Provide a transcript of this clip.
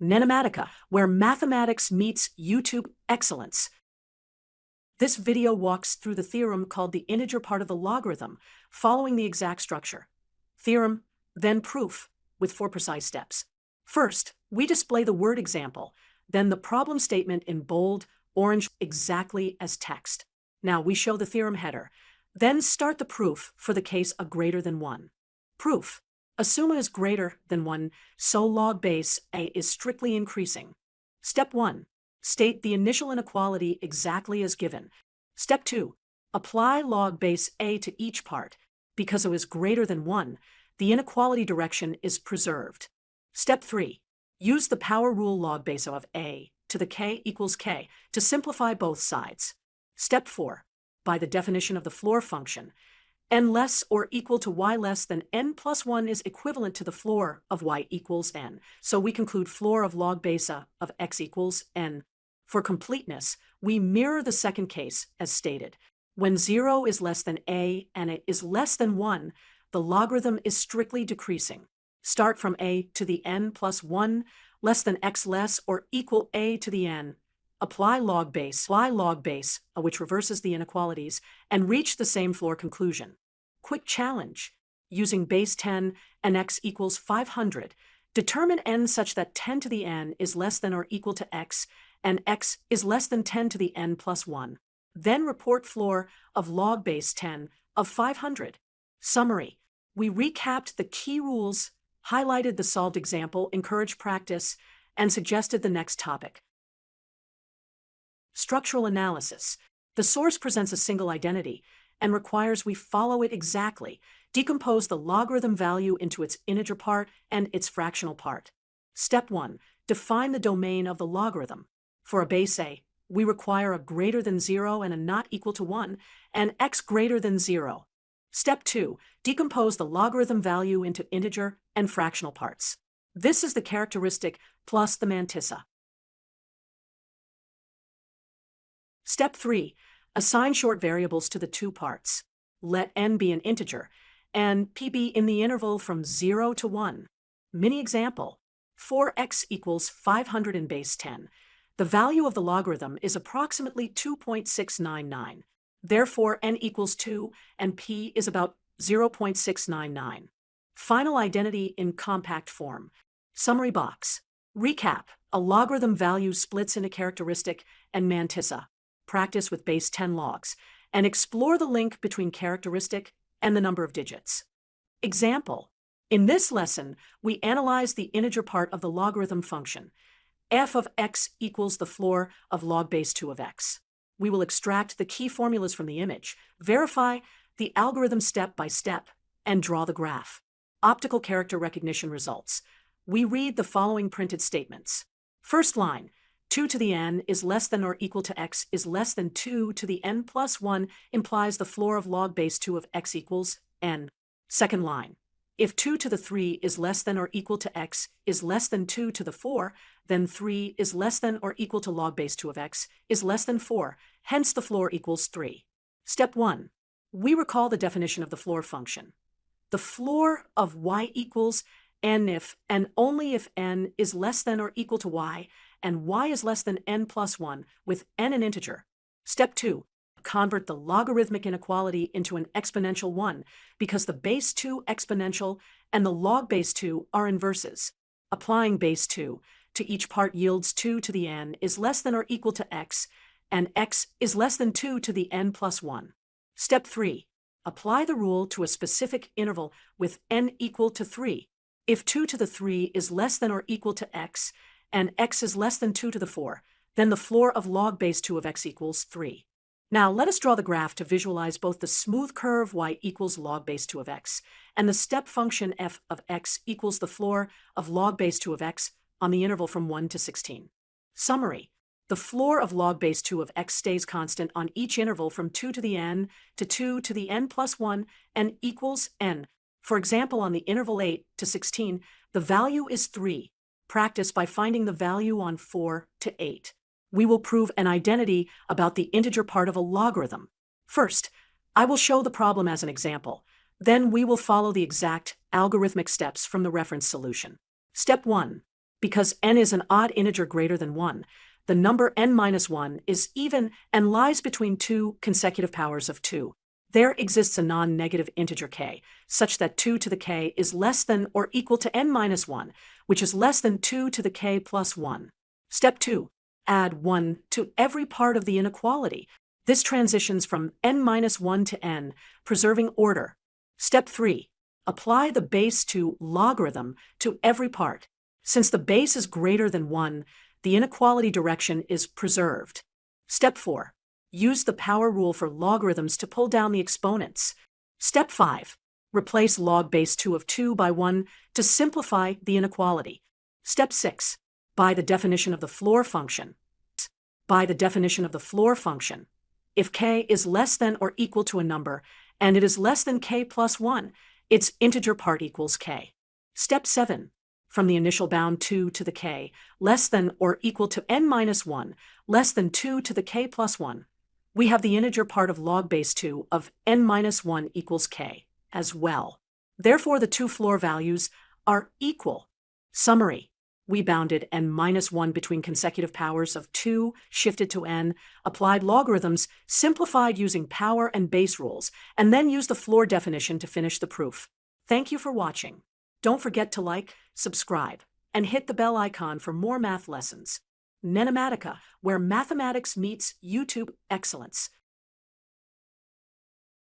NENOMATICA, where mathematics meets YouTube excellence. This video walks through the theorem called the integer part of the logarithm, following the exact structure. Theorem, then proof, with 4 precise steps. First, we display the word example, then the problem statement in bold, orange, exactly as text. Now we show the theorem header, then start the proof for the case of greater than 1. Proof. Assume a is greater than 1, so log base a is strictly increasing. Step 1. State the initial inequality exactly as given. Step 2. Apply log base a to each part. Because it is greater than 1, the inequality direction is preserved. Step 3. Use the power rule log base of a to the k equals k to simplify both sides. Step 4. By the definition of the floor function, n less or equal to y less than n plus 1 is equivalent to the floor of y equals n. So we conclude floor of log base a of x equals n. For completeness, we mirror the second case as stated. When 0 is less than a and a is less than 1, the logarithm is strictly decreasing. Start from a to the n plus 1 less than x less or equal a to the n. Apply log base, which reverses the inequalities, and reach the same floor conclusion. Quick challenge. Using base 10 and x equals 500, determine n such that 10 to the n is less than or equal to x, and x is less than 10 to the n plus 1. Then report floor of log base 10 of 500. Summary. We recapped the key rules, highlighted the solved example, encouraged practice, and suggested the next topic. Structural analysis. The source presents a single identity and requires we follow it exactly. Decompose the logarithm value into its integer part and its fractional part. Step 1. Define the domain of the logarithm. For a base a, we require a greater than 0 and a not equal to 1, and x greater than 0. Step 2. Decompose the logarithm value into integer and fractional parts. This is the characteristic plus the mantissa. Step 3. Assign short variables to the two parts. Let n be an integer, and p be in the interval from 0 to 1. Mini example. For x equals 500 in base 10, the value of the logarithm is approximately 2.699. Therefore, n equals 2, and p is about 0.699. Final identity in compact form. Summary box. Recap. A logarithm value splits into characteristic and mantissa. Practice with base 10 logs, and explore the link between characteristic and the number of digits. Example. In this lesson, we analyze the integer part of the logarithm function. F of x equals the floor of log base 2 of x. We will extract the key formulas from the image, verify the algorithm step by step, and draw the graph. Optical character recognition results. We read the following printed statements. First line. 2 to the n is less than or equal to x is less than 2 to the n plus 1 implies the floor of log base 2 of x equals n. Second line. If 2 to the 3 is less than or equal to x is less than 2 to the 4, then 3 is less than or equal to log base 2 of x is less than 4, hence the floor equals 3. Step 1. We recall the definition of the floor function. The floor of y equals n if and only if n is less than or equal to y, and y is less than n plus 1, with n an integer. Step 2. Convert the logarithmic inequality into an exponential 1, because the base 2 exponential and the log base 2 are inverses. Applying base 2 to each part yields 2 to the n is less than or equal to x, and x is less than 2 to the n plus 1. Step 3. Apply the rule to a specific interval with n equal to 3. If 2 to the 3 is less than or equal to x, and x is less than 2 to the 4, then the floor of log base 2 of x equals 3. Now let us draw the graph to visualize both the smooth curve y equals log base 2 of x and the step function f of x equals the floor of log base 2 of x on the interval from 1 to 16. Summary. The floor of log base 2 of x stays constant on each interval from 2 to the n to 2 to the n plus 1 and equals n. For example, on the interval 8 to 16, the value is 3. Practice by finding the value on 4 to 8. We will prove an identity about the integer part of a logarithm. First, I will show the problem as an example. Then we will follow the exact algorithmic steps from the reference solution. Step 1. Because n is an odd integer greater than 1, the number n-1 is even and lies between two consecutive powers of 2. There exists a non-negative integer k, such that 2 to the k is less than or equal to n-1, which is less than 2 to the k plus 1. Step 2. Add 1 to every part of the inequality. This transitions from n-1 to n, preserving order. Step 3. Apply the base 2 logarithm to every part. Since the base is greater than 1, the inequality direction is preserved. Step 4. Use the power rule for logarithms to pull down the exponents. Step 5. Replace log base 2 of 2 by 1 to simplify the inequality. Step 6. By the definition of the floor function. By the definition of the floor function. If k is less than or equal to a number, and it is less than k plus 1, its integer part equals k. Step 7. From the initial bound 2 to the k, less than or equal to n-1, less than 2 to the k plus 1. We have the integer part of log base 2 of n-1 equals k as well. Therefore, the two floor values are equal. Summary. We bounded n-1 between consecutive powers of 2, shifted to n, applied logarithms, simplified using power and base rules, and then used the floor definition to finish the proof. Thank you for watching. Don't forget to like, subscribe, and hit the bell icon for more math lessons. NENOMATICA, where mathematics meets YouTube excellence.